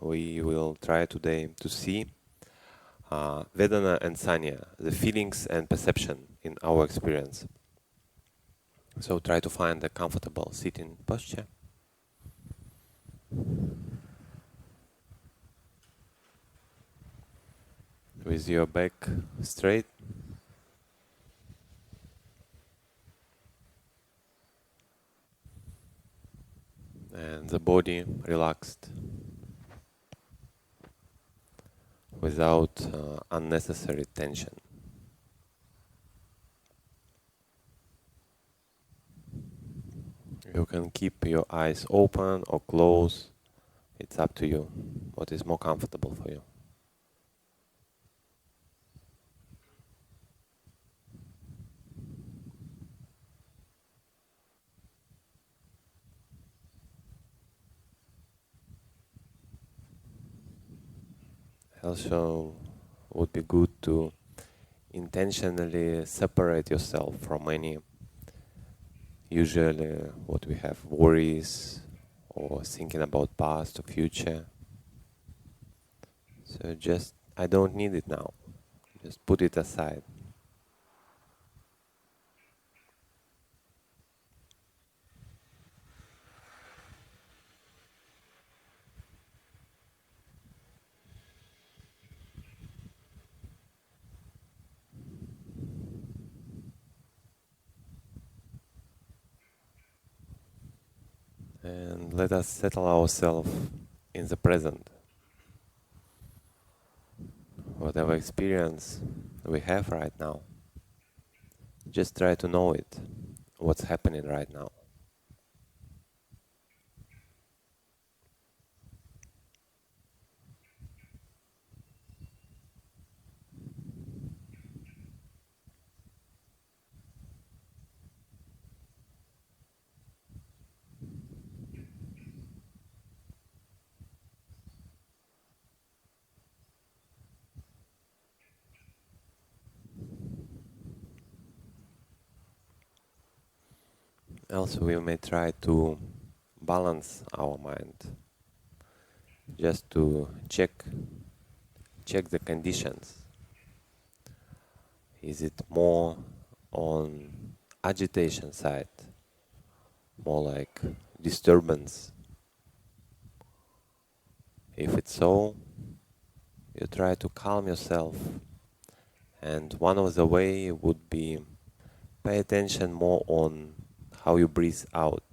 we will try today to see Vedana and Sanya, the feelings and perception in our experience. So try to find a comfortable sitting posture. With your back straight. And the body relaxed without unnecessary tension. You can keep your eyes open or closed. It's up to you. What is more comfortable for you? Also, would be good to intentionally separate yourself from any, usually what we have, worries or thinking about past or future. So just, I don't need it now. Just put it aside. And let us settle ourselves in the present. Whatever experience we have right now, just try to know it, what's happening right now. Also, we may try to balance our mind, just to check the conditions. Is it more on agitation side, more like disturbance? If it's so, you try to calm yourself, and one of the way would be pay attention more on how you breathe out,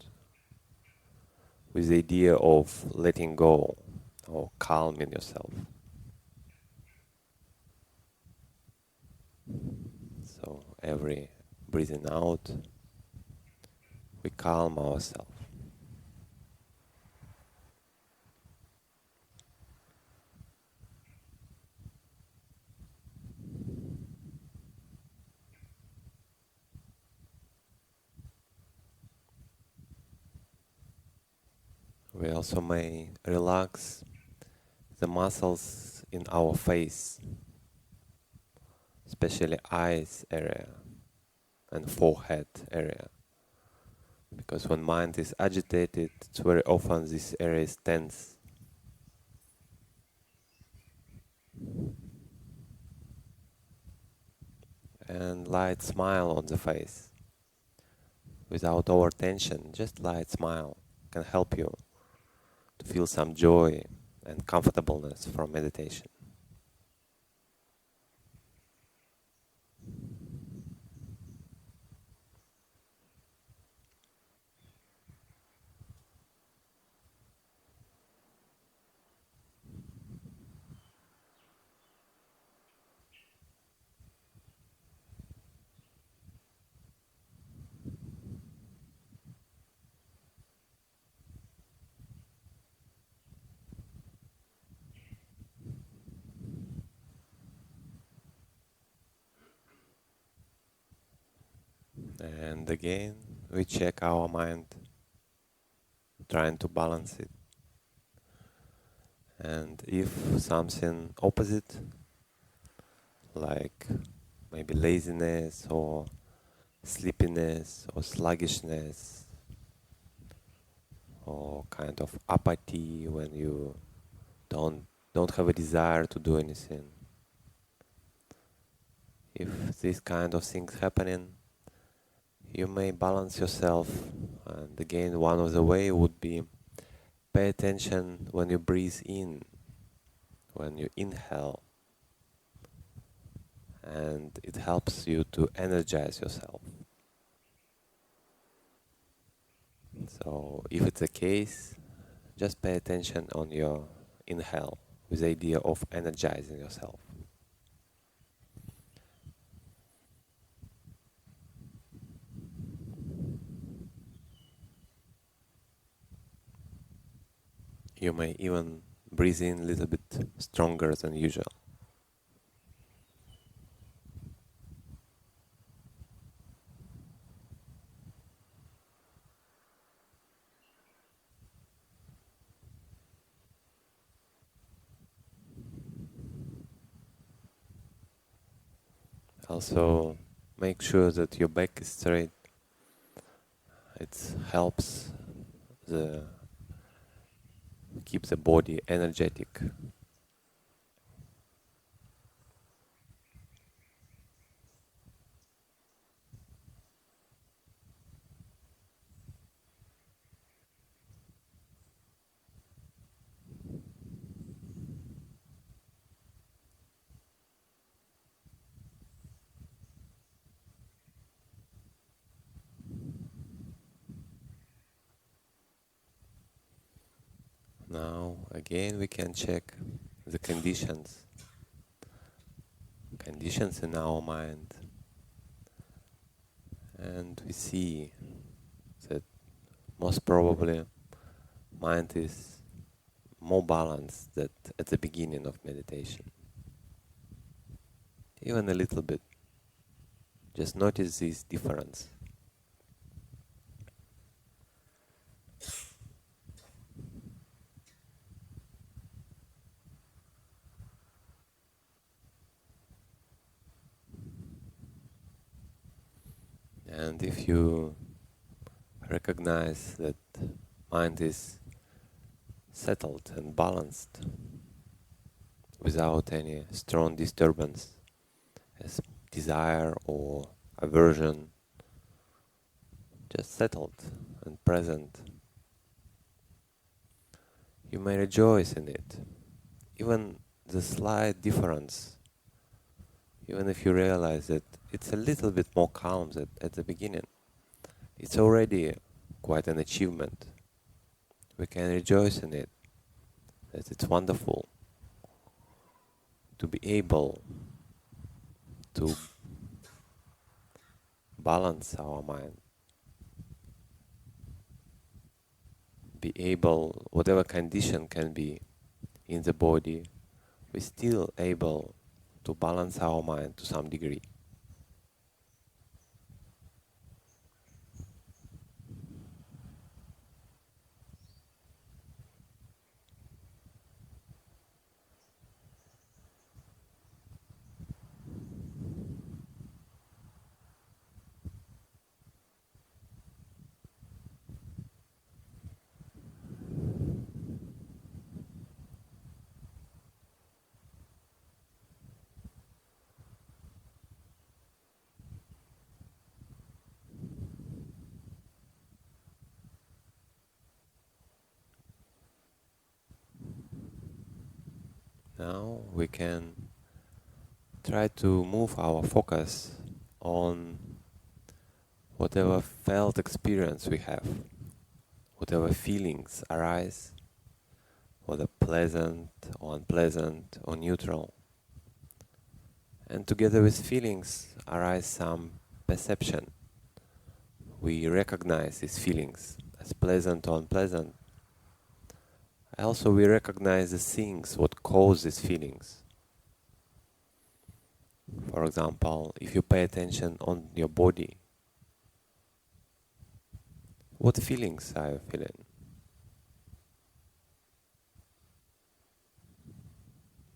with the idea of letting go or calming yourself. So every breathing out, we calm ourselves. We also may relax the muscles in our face, especially eyes area and forehead area. Because when mind is agitated, it's very often this area is tense. And light smile on the face, without over tension, just light smile can help you to feel some joy and comfortableness from meditation. And again, we check our mind, trying to balance it. And if something opposite, like maybe laziness or sleepiness or sluggishness or kind of apathy when you don't have a desire to do anything. If this kind of things happening, you may balance yourself. And again, one of the way would be pay attention when you breathe in, when you inhale, and it helps you to energize yourself. So if it's the case, just pay attention on your inhale with the idea of energizing yourself. You may even breathe in a little bit stronger than usual. Also, make sure that your back is straight. It helps the keep the body energetic. Now, again, we can check the conditions in our mind, and we see that most probably mind is more balanced than at the beginning of meditation. Even a little bit. Just notice this difference. And if you recognize that mind is settled and balanced without any strong disturbance as desire or aversion, just settled and present, you may rejoice in it. Even the slight difference, even if you realize that it's a little bit more calm than at the beginning, it's already quite an achievement. We can rejoice in it, that it's wonderful to be able to balance our mind, be able, whatever condition can be in the body, we're still able to balance our mind to some degree. Now we can try to move our focus on whatever felt experience we have, whatever feelings arise, whether pleasant or unpleasant or neutral. And together with feelings arise some perception. We recognize these feelings as pleasant or unpleasant. Also, we recognize the things what cause these feelings. For example, if you pay attention on your body, what feelings are you feeling?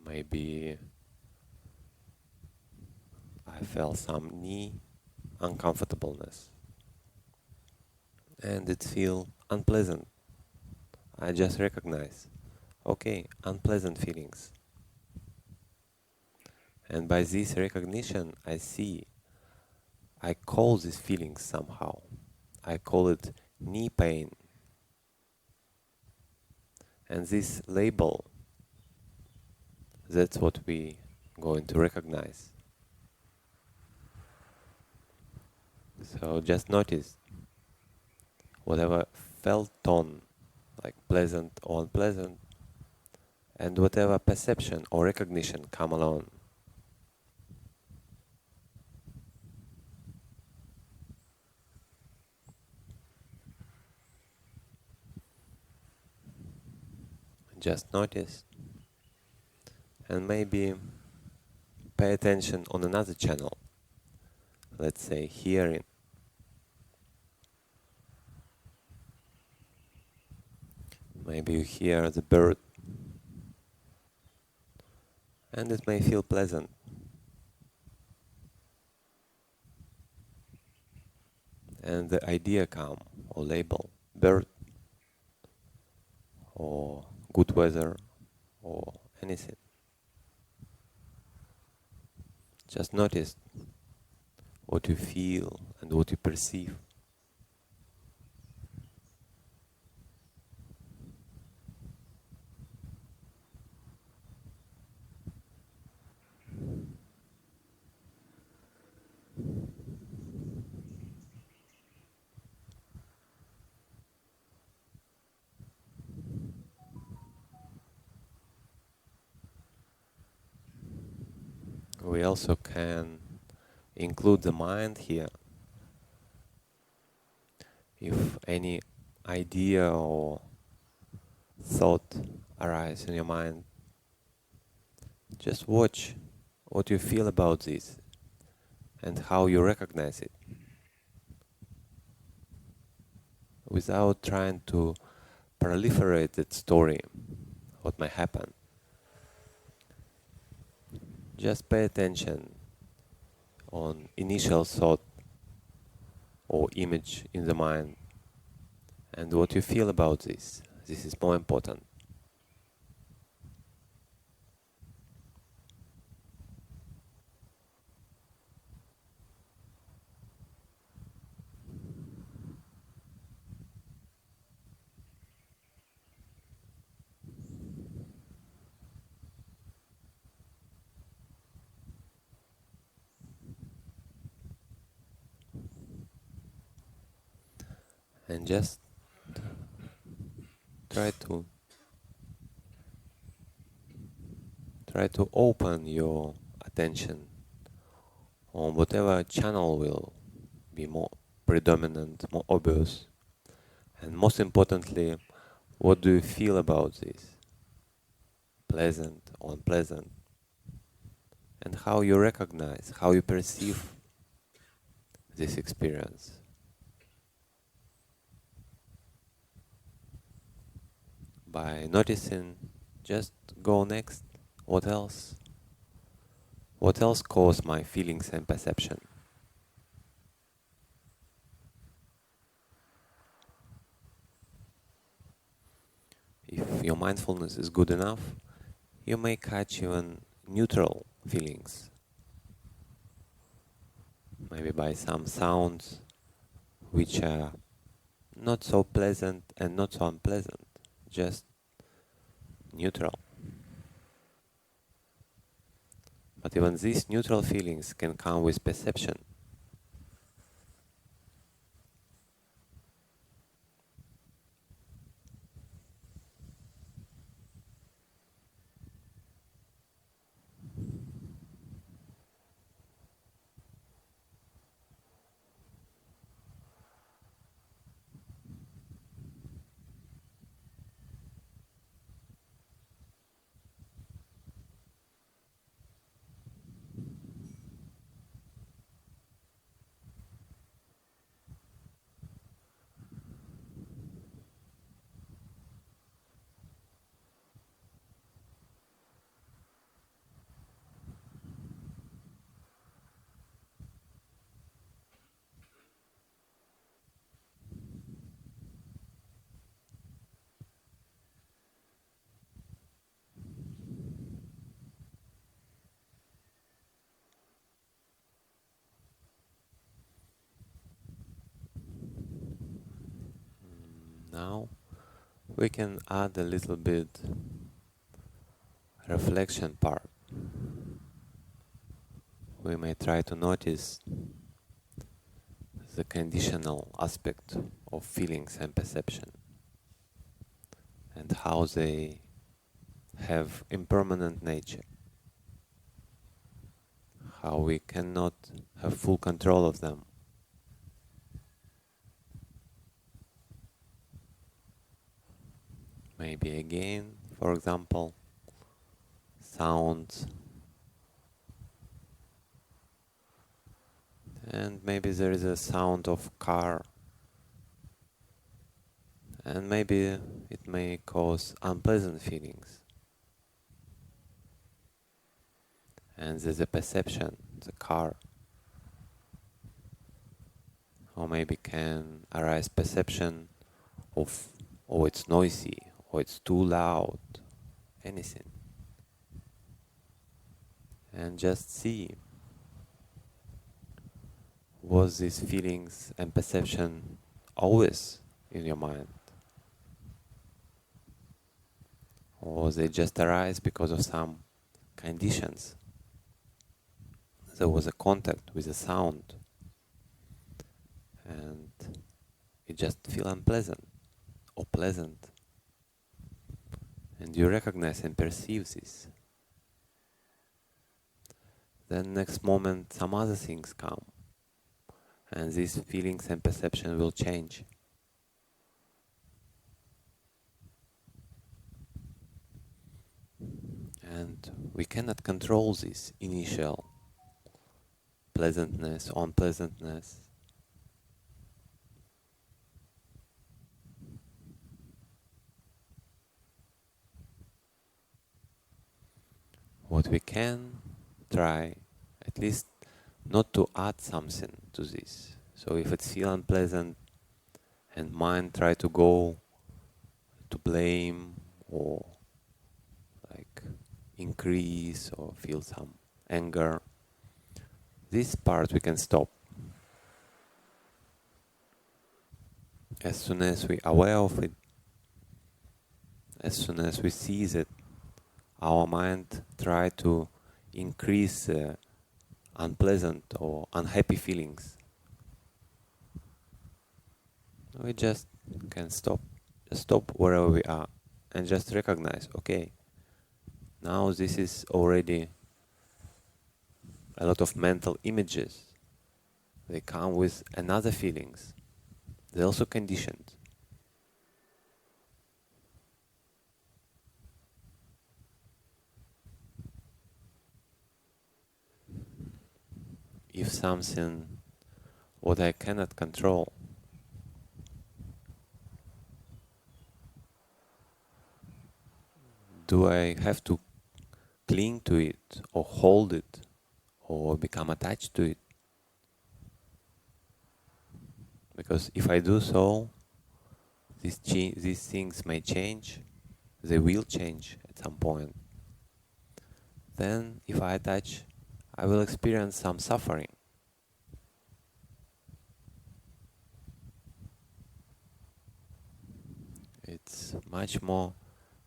Maybe I felt some knee uncomfortableness and it feels unpleasant. I just recognize, okay, unpleasant feelings. And by this recognition, I call these feelings somehow. I call it knee pain. And this label, that's what we going to recognize. So just notice whatever felt tone, like pleasant or unpleasant, and whatever perception or recognition come along. Just notice, and maybe pay attention on another channel, let's say hearing. Maybe you hear the bird, and it may feel pleasant. And the idea come, or label, bird, or good weather, or anything. Just notice what you feel and what you perceive. We also can include the mind here. If any idea or thought arise in your mind, just watch what you feel about this and how you recognize it without trying to proliferate that story, what might happen. Just pay attention on initial thought or image in the mind and what you feel about this. This is more important. And just try to open your attention on whatever channel will be more predominant, more obvious, and most importantly, what do you feel about this, pleasant or unpleasant, and how you recognize, how you perceive this experience. By noticing, just go next. What else? What else caused my feelings and perception? If your mindfulness is good enough, you may catch even neutral feelings, maybe by some sounds which are not so pleasant and not so unpleasant, just neutral. But even these neutral feelings can come with perception. Now we can add a little bit reflection part. We may try to notice the conditional aspect of feelings and perception and how they have impermanent nature, how we cannot have full control of them. Maybe again, for example, sounds, and maybe there is a sound of car, and maybe it may cause unpleasant feelings. And there's a perception, the car, or maybe can arise perception of, oh, it's noisy, or it's too loud, anything. And just see, was these feelings and perception always in your mind? Or they just arise because of some conditions? There was a contact with a sound and it just feel unpleasant or pleasant. And you recognize and perceive this. Then next moment some other things come and these feelings and perception will change. And we cannot control this initial pleasantness, unpleasantness. What we can try, at least not to add something to this. So if it feels unpleasant and mind try to go to blame or like increase or feel some anger, this part we can stop. As soon as we are aware of it, as soon as we see that our mind try to increase unpleasant or unhappy feelings, we just can stop. Just stop wherever we are and just recognize, okay, now this is already a lot of mental images. They come with another feelings. They're also conditioned. If something what I cannot control, do I have to cling to it or hold it or become attached to it? Because if I do so, these things may change, they will change at some point. Then if I attach, I will experience some suffering. It's much more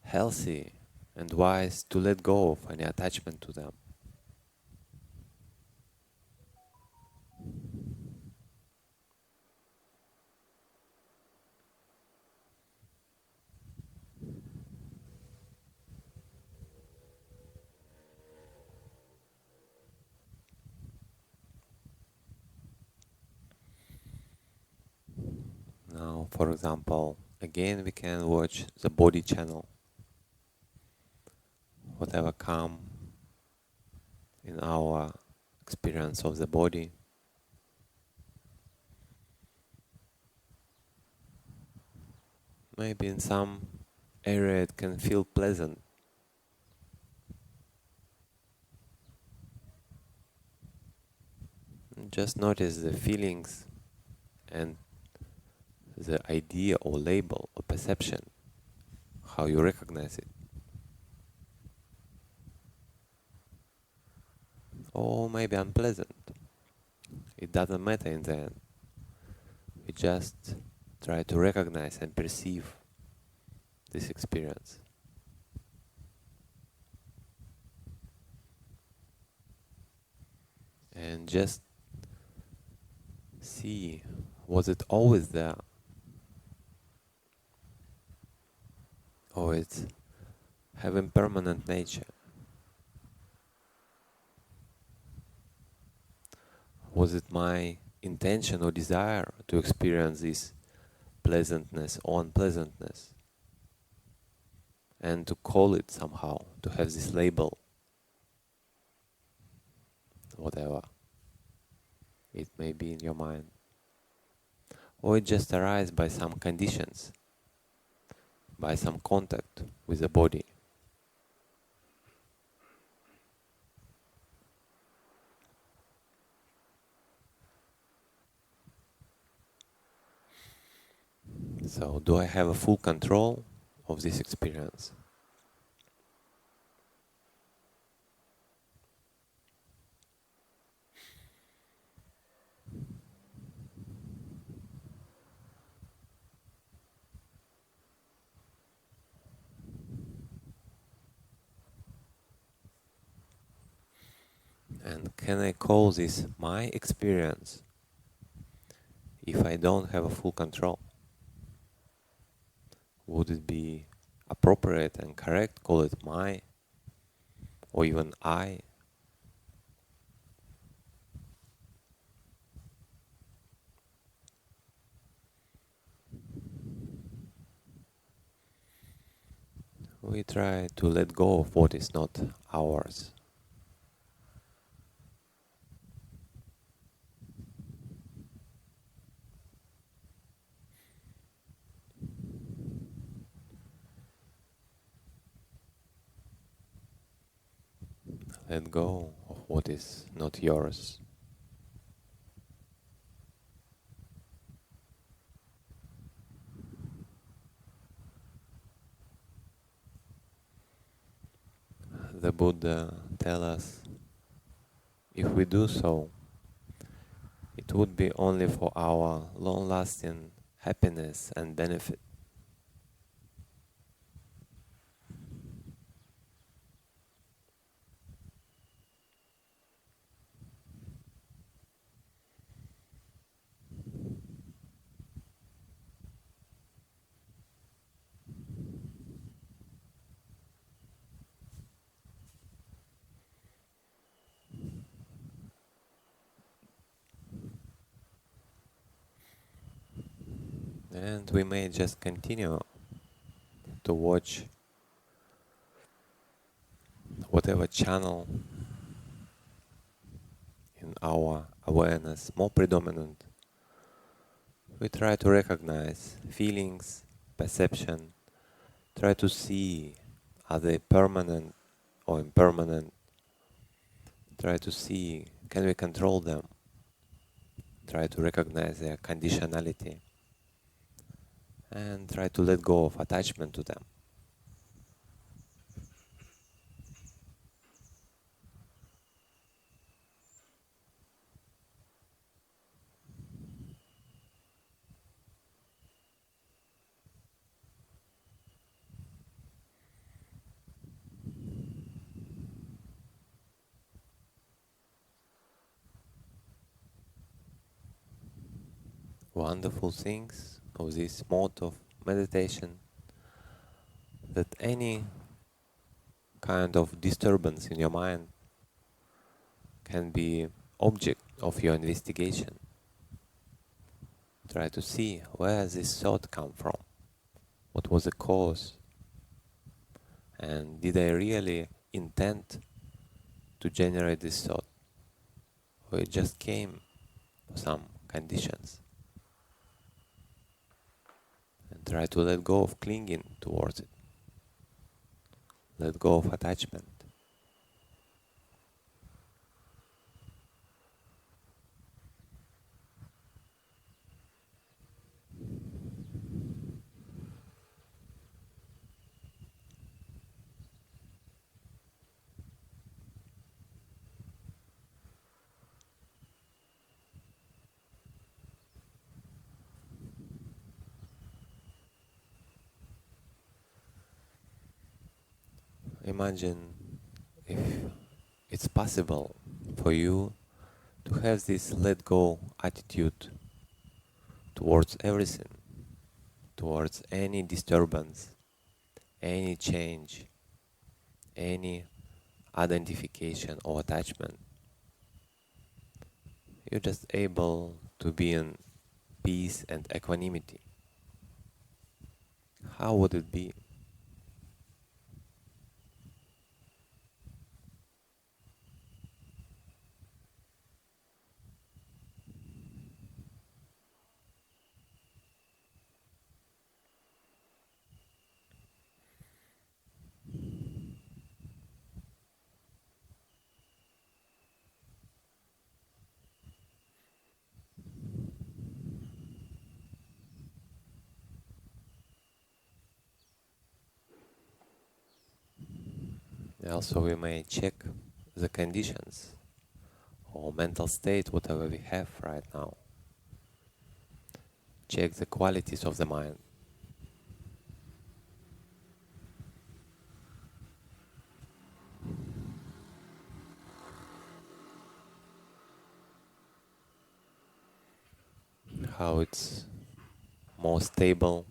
healthy and wise to let go of any attachment to them. Now, for example, again we can watch the body channel. Whatever come in our experience of the body, maybe in some area it can feel pleasant. Just notice the feelings and the idea or label or perception, how you recognize it. Or maybe unpleasant. It doesn't matter in the end. We just Try to recognize and perceive this experience. And just see, was it always there? Or it's having permanent nature? Was it my intention or desire to experience this pleasantness or unpleasantness? And to call it somehow, to have this label, whatever it may be in your mind. Or it just arises by some conditions, by some contact with the body. So, do I have a full control of this experience? And can I call this my experience if I don't have a full control? Would it be appropriate and correct call it my or even I? We try to let go of what is not ours. Let go of what is not yours. The Buddha tells us if we do so, it would be only for our long-lasting happiness and benefit. And we may just continue to watch whatever channel in our awareness more predominant. We try to recognize feelings, perception, try to see are they permanent or impermanent, try to see can we control them, try to recognize their conditionality and try to let go of attachment to them. Wonderful things of this mode of meditation that any kind of disturbance in your mind can be object of your investigation. Try to see where this thought come from, what was the cause, and did I really intend to generate this thought, or it just came for some conditions. And try to let go of clinging towards it, let go of attachment. Imagine if it's possible for you to have this let go attitude towards everything, towards any disturbance, any change, any identification or attachment. You're just able to be in peace and equanimity. How would it be? Also, we may check the conditions or mental state, whatever we have right now. Check the qualities of the mind. How it's more stable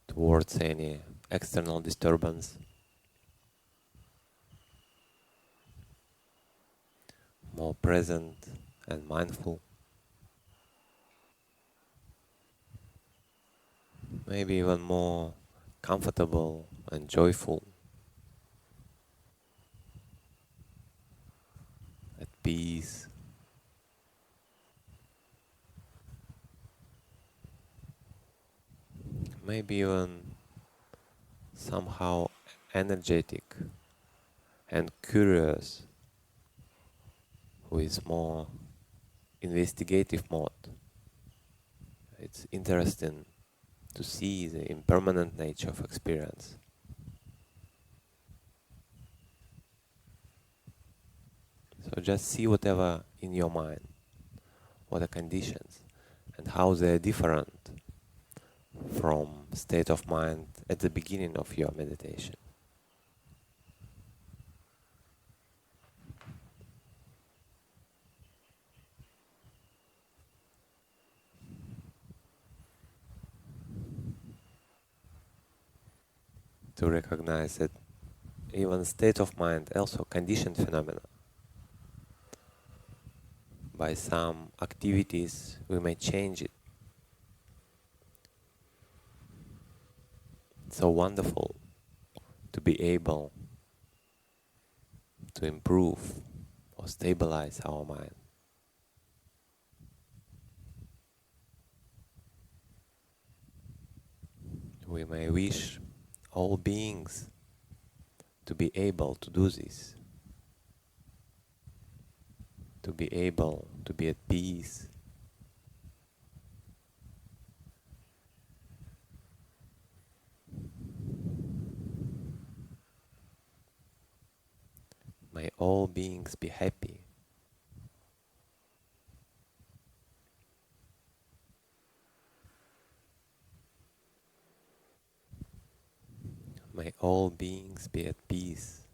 towards any external disturbance, more present and mindful, maybe even more comfortable and joyful, at peace, maybe even somehow energetic and curious with more investigative mode. It's interesting to see the impermanent nature of experience. So just see whatever in your mind, what are conditions, and how they're different from state of mind at the beginning of your meditation. To recognize that even state of mind also conditioned phenomena. By some activities we may change it. It's so wonderful to be able to improve or stabilize our mind. We may wish all beings to be able to do this, to be able to be at peace. May all beings be happy. May all beings be at peace.